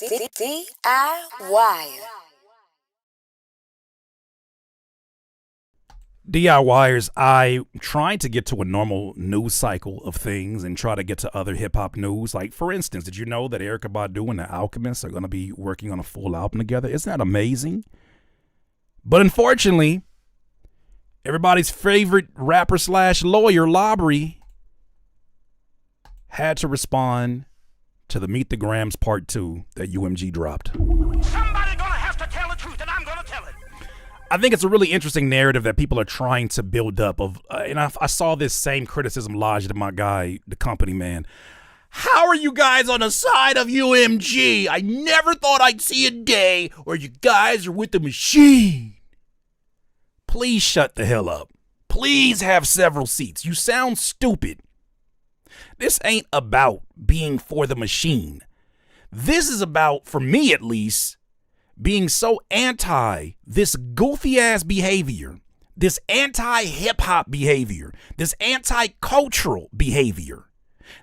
DIY. DIYers, I'm trying to get to a normal news cycle of things and try to get to other hip hop news. Like, for instance, did you know that Erykah Badu and the Alchemist are going to be working on a full album together? Isn't that amazing? But unfortunately, everybody's favorite rapper slash lawyer, Lobby, had to respond to the Meet the Grams Part 2 that UMG dropped. Somebody gonna have to tell the truth, and I'm gonna tell it. I think it's a really interesting narrative that people are trying to build up of, and I saw this same criticism lodged in my guy, the company man. How are you guys on the side of UMG? I never thought I'd see a day where you guys are with the machine. Please shut the hell up. Please have several seats. You sound stupid. This ain't about being for the machine. This is about, for me at least, being so anti this goofy ass behavior, this anti-hip hop behavior, this anti-cultural behavior.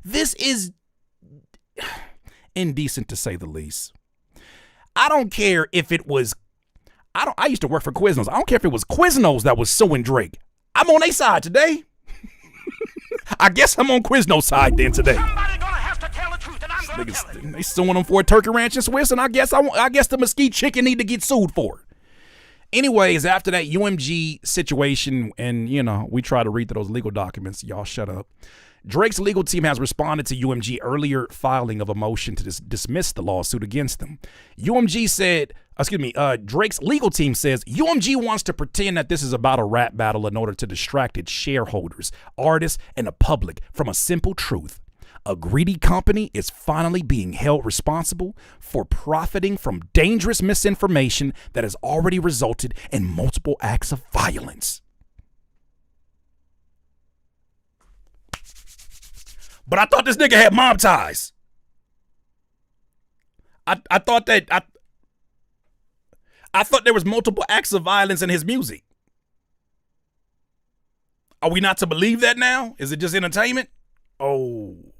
This is indecent to say the least. I don't care if it was, I used to work for Quiznos. I don't care if it was Quiznos that was suing Drake. I'm on their side today. I guess I'm on Quiznos' side then today. Somebody gonna have to tell the truth, and I'm gonna tell it. They suing them for a turkey ranch in Swiss, and I guess the mesquite chicken need to get sued for it. Anyways, after that UMG situation, and we try to read through those legal documents, y'all shut up. Drake's legal team has responded to UMG earlier filing of a motion to dismiss the lawsuit against them. Drake's legal team says UMG wants to pretend that this is about a rap battle in order to distract its shareholders, artists, and the public from a simple truth. A greedy company is finally being held responsible for profiting from dangerous misinformation that has already resulted in multiple acts of violence. But I thought this nigga had mob ties. I thought there was multiple acts of violence in his music. Are we not to believe that now? Is it just entertainment? Oh.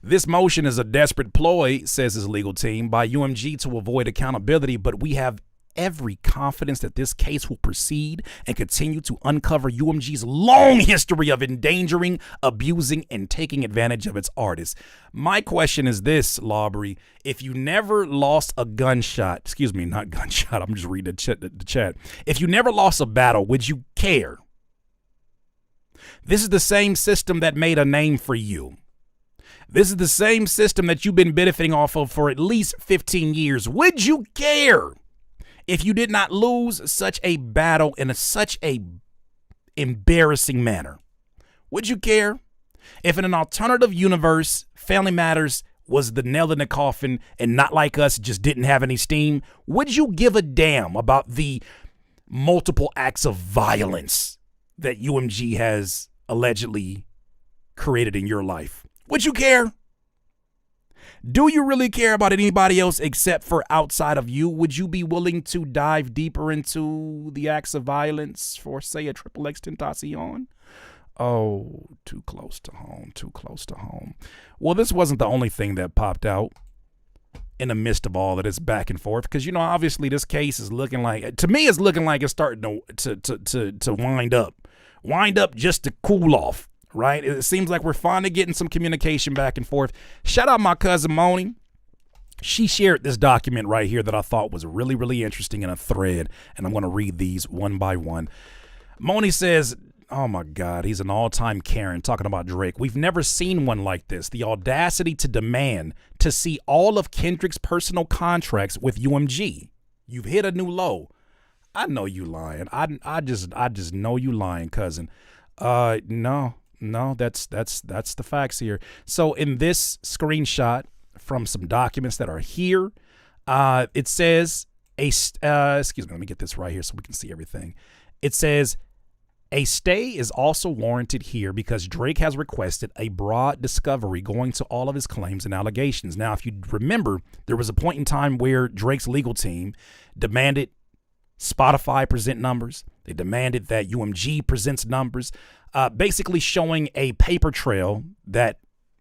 This motion is a desperate ploy, says his legal team, by UMG to avoid accountability, but we have every confidence that this case will proceed and continue to uncover UMG's long history of endangering, abusing, and taking advantage of its artists. My question is this, Lobby. If you never lost a gunshot, not gunshot, I'm just reading the chat. If you never lost a battle, would you care? This is the same system that made a name for you. This is the same system that you've been benefiting off of for at least 15 years. Would you care if you did not lose such a battle in such a embarrassing manner? Would you care if in an alternative universe, Family Matters was the nail in the coffin and Not Like Us just didn't have any steam? Would you give a damn about the multiple acts of violence that UMG has allegedly created in your life? Would you care? Do you really care about anybody else except for outside of you? Would you be willing to dive deeper into the acts of violence for, say, a XXX Tentacion? Oh, too close to home. Well, this wasn't the only thing that popped out in the midst of all of this back and forth, because, obviously this case is looking like, to me, it's looking like it's starting to wind up just to cool off. Right? It seems like we're finally getting some communication back and forth. Shout out my cousin Moni. She shared this document right here that I thought was really, really interesting in a thread, and I'm going to read these one by one. Moni says, oh my God, he's an all-time Karen talking about Drake. We've never seen one like this. The audacity to demand to see all of Kendrick's personal contracts with UMG. You've hit a new low. I know you lying. I just know you lying, cousin. No, that's the facts here. So in this screenshot from some documents that are here, it says excuse me, let me get this right here so we can see everything. It says a stay is also warranted here because Drake has requested a broad discovery going to all of his claims and allegations. Now, if you remember, there was a point in time where Drake's legal team demanded Spotify present numbers. They demanded that UMG presents numbers, basically showing a paper trail that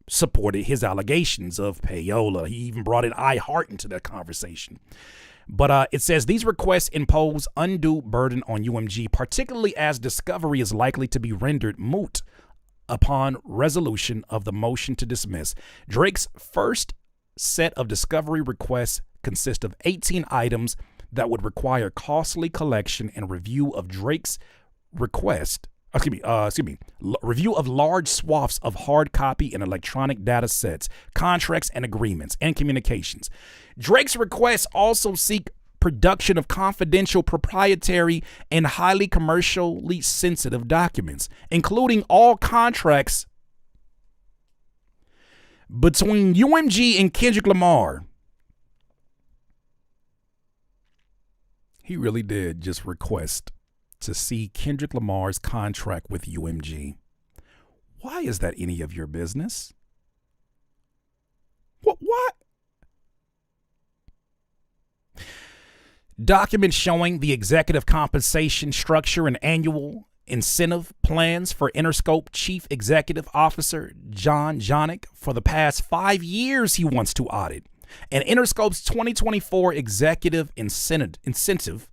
supported his allegations of payola. He even brought in iHeart into that conversation. But it says these requests impose undue burden on UMG, particularly as discovery is likely to be rendered moot upon resolution of the motion to dismiss. Drake's first set of discovery requests consist of 18 items that would require costly collection and review of Drake's request. Review of large swaths of hard copy and electronic data sets, contracts and agreements, and communications. Drake's requests also seek production of confidential, proprietary, and highly commercially sensitive documents, including all contracts between UMG and Kendrick Lamar. He really did just request to see Kendrick Lamar's contract with UMG. Why is that any of your business? What? Documents showing the executive compensation structure and annual incentive plans for Interscope Chief Executive Officer John Jonick for the past 5 years he wants to audit. And Interscope's 2024 executive incentive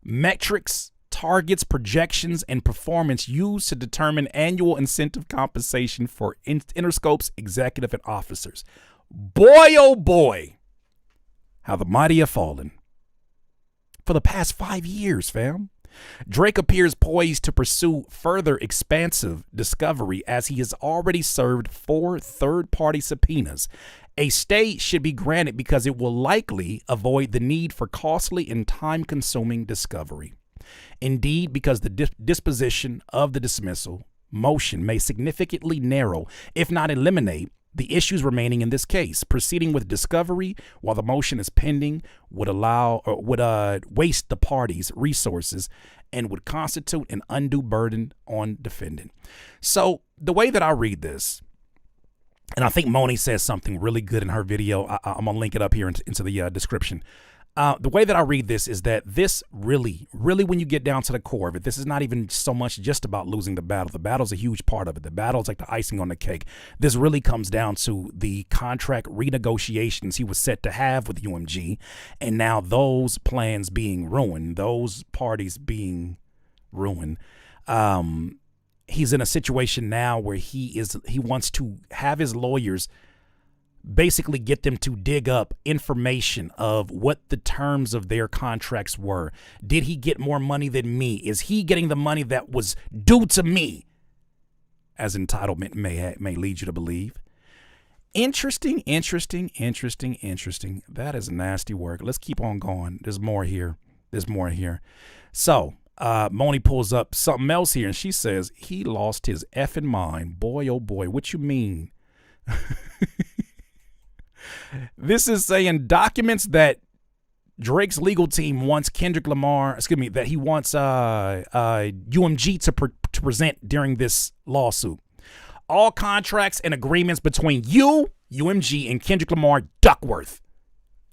metrics, targets, projections, and performance used to determine annual incentive compensation for Interscope's executive and officers. Boy, oh boy, how the mighty have fallen. For the past 5 years, fam. Drake appears poised to pursue further expansive discovery as he has already served 4 third-party subpoenas. A stay should be granted because it will likely avoid the need for costly and time-consuming discovery. Indeed, because the disposition of the dismissal motion may significantly narrow, if not eliminate, the issues remaining in this case. Proceeding with discovery while the motion is pending would waste the parties' resources and would constitute an undue burden on defendant. So the way that I read this, and I think Moni says something really good in her video. I'm gonna link it up here into the description. The way that I read this is that this really, when you get down to the core of it, this is not even so much just about losing the battle. The battle's a huge part of it. The battle's like the icing on the cake. This really comes down to the contract renegotiations he was set to have with UMG, and now those plans being ruined, those parties being ruined. He's in a situation now where he wants to have his lawyers basically get them to dig up information of what the terms of their contracts were. Did he get more money than me? Is he getting the money that was due to me? As entitlement may lead you to believe. Interesting. That is nasty work. Let's keep on going. There's more here. So, Moni pulls up something else here, and she says, he lost his effing mind. Boy, oh boy, what you mean? This is saying documents that Drake's legal team wants that he wants UMG to present during this lawsuit. All contracts and agreements between you, UMG, and Kendrick Lamar Duckworth.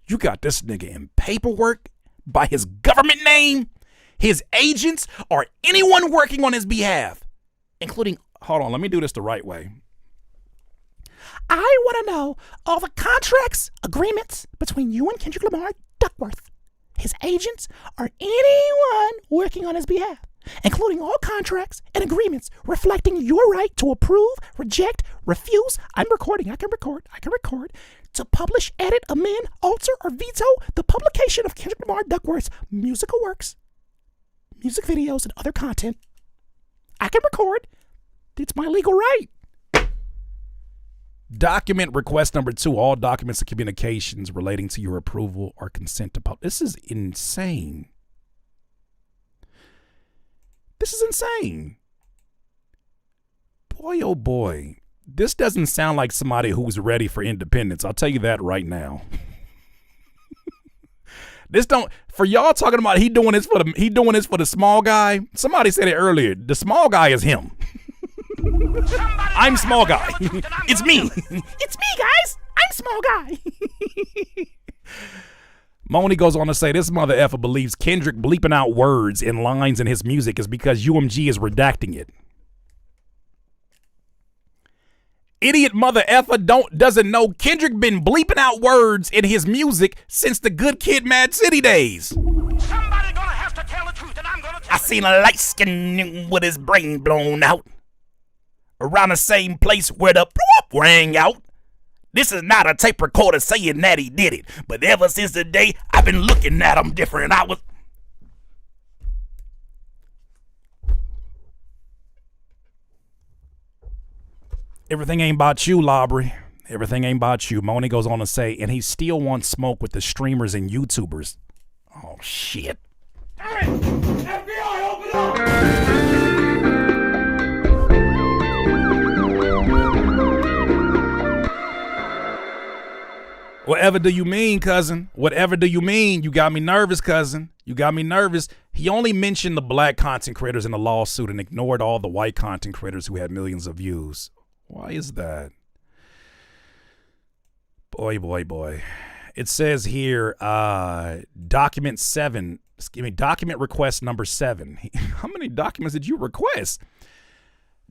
You got this nigga in paperwork by his government name, his agents, or anyone working on his behalf, including, hold on, let me do this the right way. I want to know all the contracts, agreements between you and Kendrick Lamar Duckworth, his agents, or anyone working on his behalf, including all contracts and agreements reflecting your right to approve, reject, refuse, I can record, to publish, edit, amend, alter, or veto the publication of Kendrick Lamar Duckworth's musical works, music videos, and other content. I can record. It's my legal right. Document request number 2, all documents and communications relating to your approval or consent to publish. This is insane. Boy, oh boy. This doesn't sound like somebody who's ready for independence. I'll tell you that right now. For y'all talking about he doing this for the small guy. Somebody said it earlier. The small guy is him. I'm small guy. It's me. It's me, guys. I'm small guy. Moni goes on to say this mother effer believes Kendrick bleeping out words and lines in his music is because UMG is redacting it. idiot mother effer doesn't know Kendrick been bleeping out words in his music since the Good Kid, Mad City days. Somebody gonna have to tell the truth, and I'm gonna tell I seen a light skinned nigga with his brain blown out around the same place where the rang out. This is not a tape recorder saying that he did it, but ever since the day I've been looking at him different. Everything ain't about you, Labry. Everything ain't about you. Moni goes on to say, and he still wants smoke with the streamers and YouTubers. Oh, shit. Hey, FBI, open up! Whatever do you mean, cousin? Whatever do you mean? You got me nervous, cousin. You got me nervous. He only mentioned the black content creators in the lawsuit and ignored all the white content creators who had millions of views. Why is that? Boy, boy, boy. It says here, document request number 7. How many documents did you request?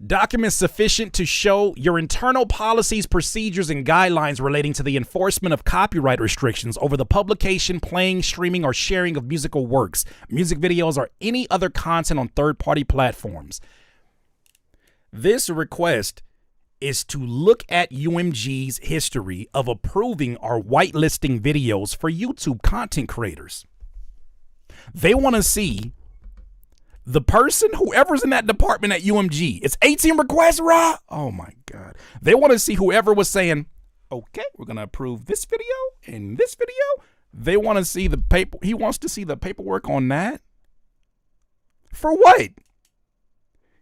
Documents sufficient to show your internal policies, procedures, and guidelines relating to the enforcement of copyright restrictions over the publication, playing, streaming, or sharing of musical works, music videos, or any other content on third-party platforms. This request is to look at UMG's history of approving or whitelisting videos for YouTube content creators. They want to see the person, whoever's in that department at UMG. It's 18 requests, Ra. Oh my God. They want to see whoever was saying, okay, we're going to approve this video and this video. They want to see the paper. He wants to see the paperwork on that. For what?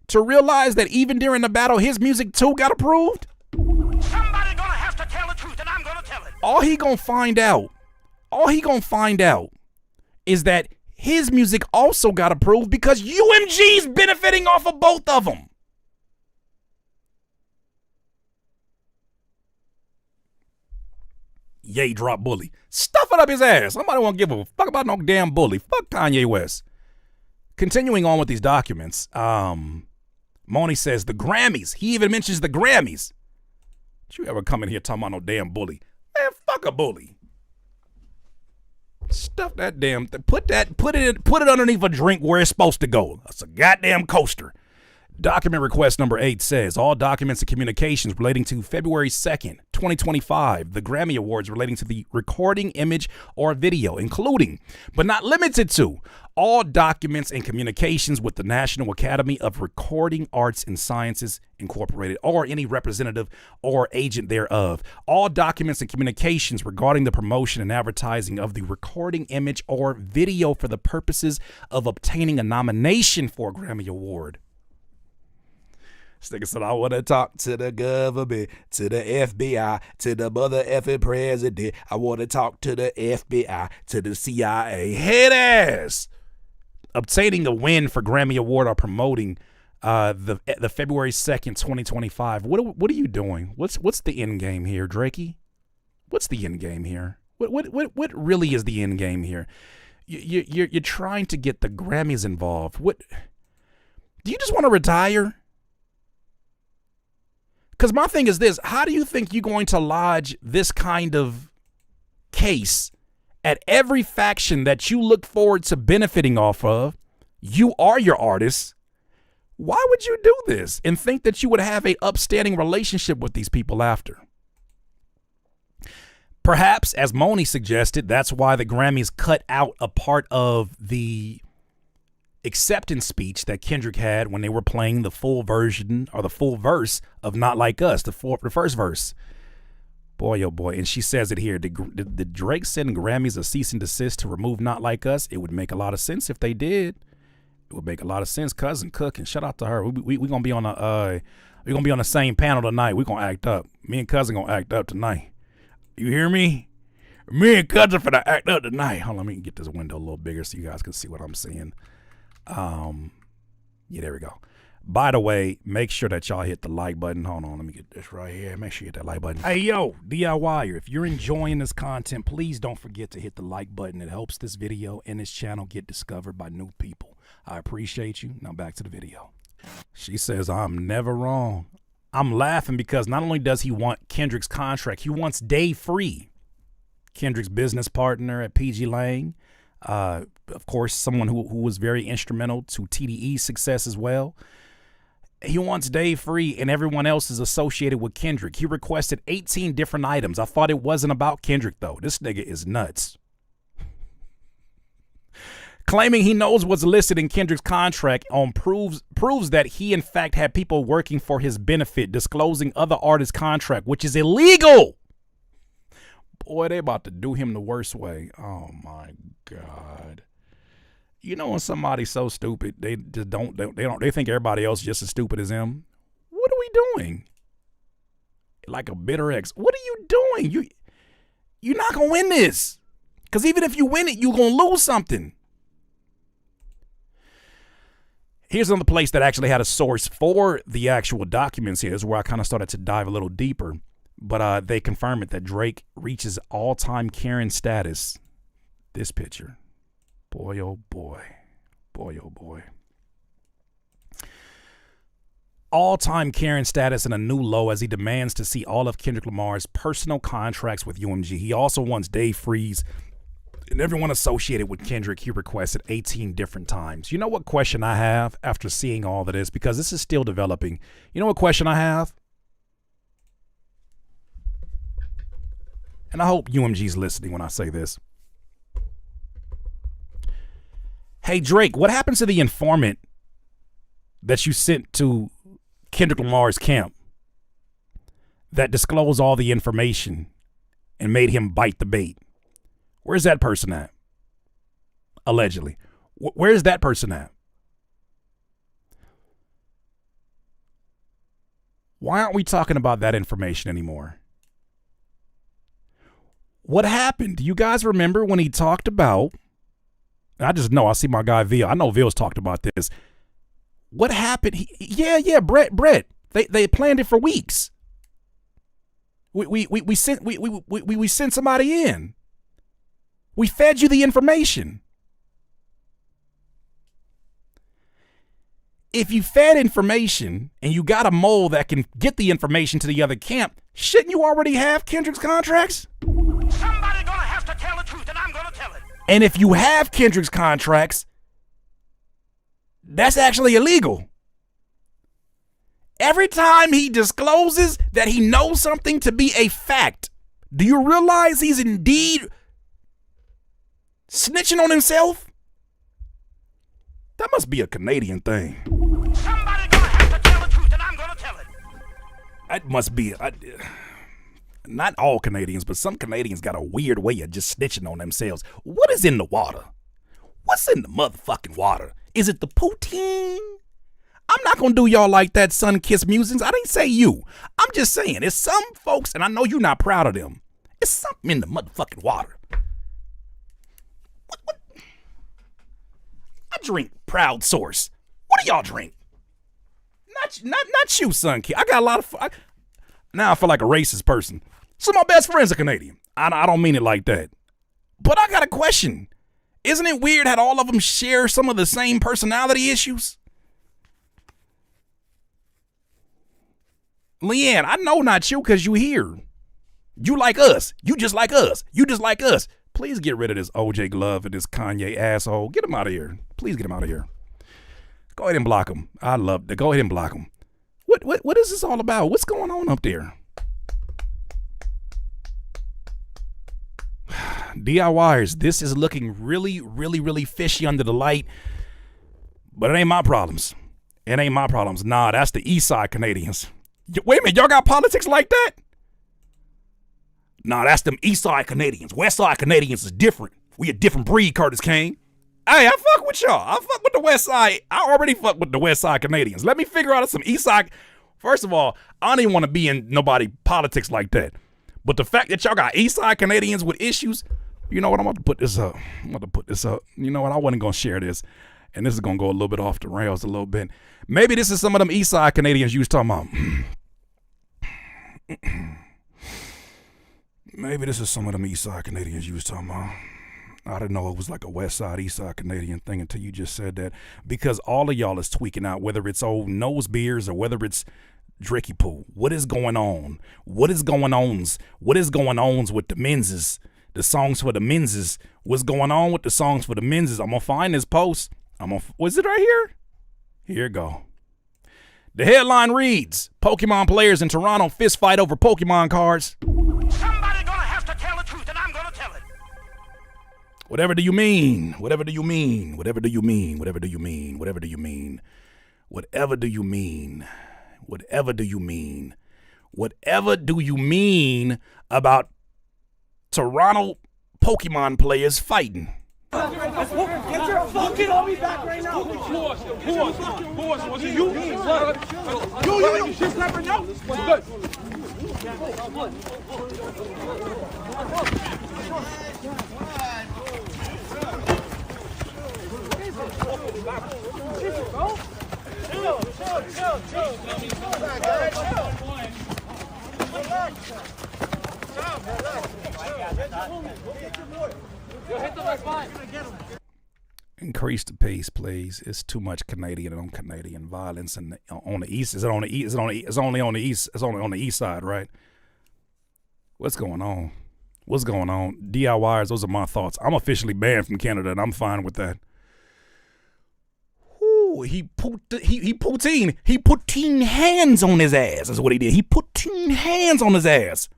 To realize that even during the battle, his music too got approved? Somebody gonna have to tell the truth, and I'm gonna tell it. All he gonna find out is that his music also got approved because UMG's benefiting off of both of them. Ye drop bully. Stuff it up his ass. Somebody won't give a fuck about no damn bully. Fuck Kanye West. Continuing on with these documents, Moni says the Grammys. He even mentions the Grammys. Don't you ever come in here talking about no damn bully. Man, fuck a bully. Stuff that damn thing. Put it underneath a drink where it's supposed to go. That's a goddamn coaster. Document request number 8 says all documents and communications relating to February 2nd, 2025, the Grammy Awards relating to the recording, image, or video, including, but not limited to, all documents and communications with the National Academy of Recording Arts and Sciences Incorporated, or any representative or agent thereof. All documents and communications regarding the promotion and advertising of the recording, image, or video for the purposes of obtaining a nomination for a Grammy Award. This nigga said, I want to talk to the government, to the FBI, to the mother effing president. I want to talk to the FBI, to the CIA. Head ass. Obtaining a win for Grammy Award or promoting the February 2nd, 2025. What are you doing? What's the end game here, Drakey? What's the end game here? What really is the end game here? You're trying to get the Grammys involved. What? Do you just want to retire? Because my thing is this, how do you think you're going to lodge this kind of case at every faction that you look forward to benefiting off of? You are your artists. Why would you do this and think that you would have an upstanding relationship with these people after? Perhaps, as Moni suggested, that's why the Grammys cut out a part of the acceptance speech that Kendrick had when they were playing the full version or the full verse of Not Like Us, the first verse. Boy, oh boy. And she says it here. Did Drake send Grammys a cease and desist to remove Not Like Us? It would make a lot of sense if they did. It would make a lot of sense. Cousin Cook, and shout out to her. We gonna be on the same panel tonight. We gonna act up. Me and Cousin gonna act up tonight. You hear me? Me and Cousin finna act up tonight. Hold on, let me get this window a little bigger so you guys can see what I'm seeing. Yeah, there we go. By the way, make sure that y'all hit the like button. Hold on, let me get this right here. Make sure you hit that like button. Hey, yo, DIYer, if you're enjoying this content, please don't forget to hit the like button. It helps this video and this channel get discovered by new people. I appreciate you. Now back to the video. She says, I'm never wrong. I'm laughing because not only does he want Kendrick's contract, he wants Dave Free, Kendrick's business partner at PG Lang. Of course, someone who was very instrumental to TDE's success as well. He wants Dave Free and everyone else is associated with Kendrick. He requested 18 different items. I thought it wasn't about Kendrick, though. This nigga is nuts. Claiming he knows what's listed in Kendrick's contract proves that he, in fact, had people working for his benefit, disclosing other artists' contract, which is illegal. Boy, they about to do him the worst way. Oh, my God. You know when somebody's so stupid, they just they think everybody else is just as stupid as them. What are we doing? Like a bitter ex. What are you doing? You're not gonna win this. Because even if you win it, you're gonna lose something. Here's another place that actually had a source for the actual documents. Here is where I kind of started to dive a little deeper. But they confirmed it that Drake reaches all-time Karen status. This picture. Boy, oh boy. Boy, oh boy. All-time Karen status in a new low as he demands to see all of Kendrick Lamar's personal contracts with UMG. He also wants Dave Freeze and everyone associated with Kendrick. He requested 18 different times. You know what question I have after seeing all of this? Because this is still developing. You know what question I have? And I hope UMG's listening when I say this. Hey, Drake, what happens to the informant that you sent to Kendrick Lamar's camp that disclosed all the information and made him bite the bait? Where's that person at? Allegedly. Where's that person at? Why aren't we talking about that information anymore? What happened? Do you guys remember when he talked about, I just know, I see my guy Vil. I know Vil's talked about this. What happened? Brett. They planned it for weeks. We sent somebody in. We fed you the information. If you fed information and you got a mole that can get the information to the other camp, shouldn't you already have Kendrick's contracts? Somebody gonna have to tell the truth, and I'm gonna tell it. And if you have Kendrick's contracts, that's actually illegal. Every time he discloses that he knows something to be a fact, do you realize he's indeed snitching on himself? That must be a Canadian thing. Somebody gonna have to tell the truth, and I'm gonna tell it. That must be, not all Canadians, but some Canadians got a weird way of just snitching on themselves. What is in the water? What's in the motherfucking water? Is it the poutine? I'm not gonna do y'all like that, Sun Kiss Musings. I didn't say you. I'm just saying, it's some folks, and I know you're not proud of them. It's something in the motherfucking water. What? I drink Proud Source. What do y'all drink? Not you, Sun Kiss. I got a lot of. Now I feel like a racist person. Some of my best friends are Canadian. I don't mean it like that. But I got a question. Isn't it weird how all of them share some of the same personality issues? Leanne, I know not you because you here. You like us. You just like us. You just like us. Please get rid of this OJ Glove and this Kanye asshole. Get him out of here. Please get him out of here. Go ahead and block him. I love to. Go ahead and block him. What is this all about? What's going on up there? DIYers, this is looking really, really, really fishy under the light. But it ain't my problems. It ain't my problems. Nah, that's the East Side Canadians. Wait a minute, y'all got politics like that? Nah, that's them East Side Canadians. West Side Canadians is different. We a different breed, Curtis Kane. Hey, I fuck with y'all. I fuck with the West Side. I already fuck with the West Side Canadians. Let me figure out some East Side. First of all, I don't even want to be in nobody politics like that. But the fact that y'all got East Side Canadians with issues, you know what? I'm about to put this up. You know what? I wasn't going to share this. And this is going to go a little bit off the rails a little bit. Maybe this is some of them East Side Canadians you was talking about. Maybe this is some of them East Side Canadians you was talking about. I didn't know it was like a West Side, East Side Canadian thing until you just said that. Because all of y'all is tweaking out, whether it's old nose beers or whether it's Dricky Poo, what is going on? What is going on? What is going on with the menses? The songs for the menses. What's going on with the songs for the menses? I'm gonna find this post. Was it right here? Here it go. The headline reads, Pokemon players in Toronto fist fight over Pokemon cards. Somebody gonna have to tell the truth, and I'm gonna tell it. Whatever do you mean? Whatever do you mean? Whatever do you mean? Whatever do you mean? Whatever do you mean? Whatever do you mean? Whatever do you mean? Whatever do you mean about Toronto Pokemon players fighting? Get your fucking homie back right now. Pause. Was it you? You shit never know. What's good? Increase the pace, please. It's too much Canadian on Canadian violence, and on the east. Is it on the east? It's only on the east. It's only on the east side, right? What's going on? What's going on? DIYers, those are my thoughts. I'm officially banned from Canada, and I'm fine with that. Ooh, he put hands on his ass. That's what he did. He put hands on his ass.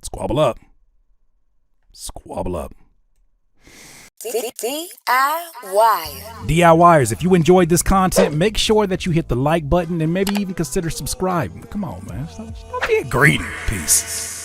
Squabble up. Squabble up. DIYers, if you enjoyed this content, make sure that you hit the like button and maybe even consider subscribing. Come on, man. Don't get greedy. Peace.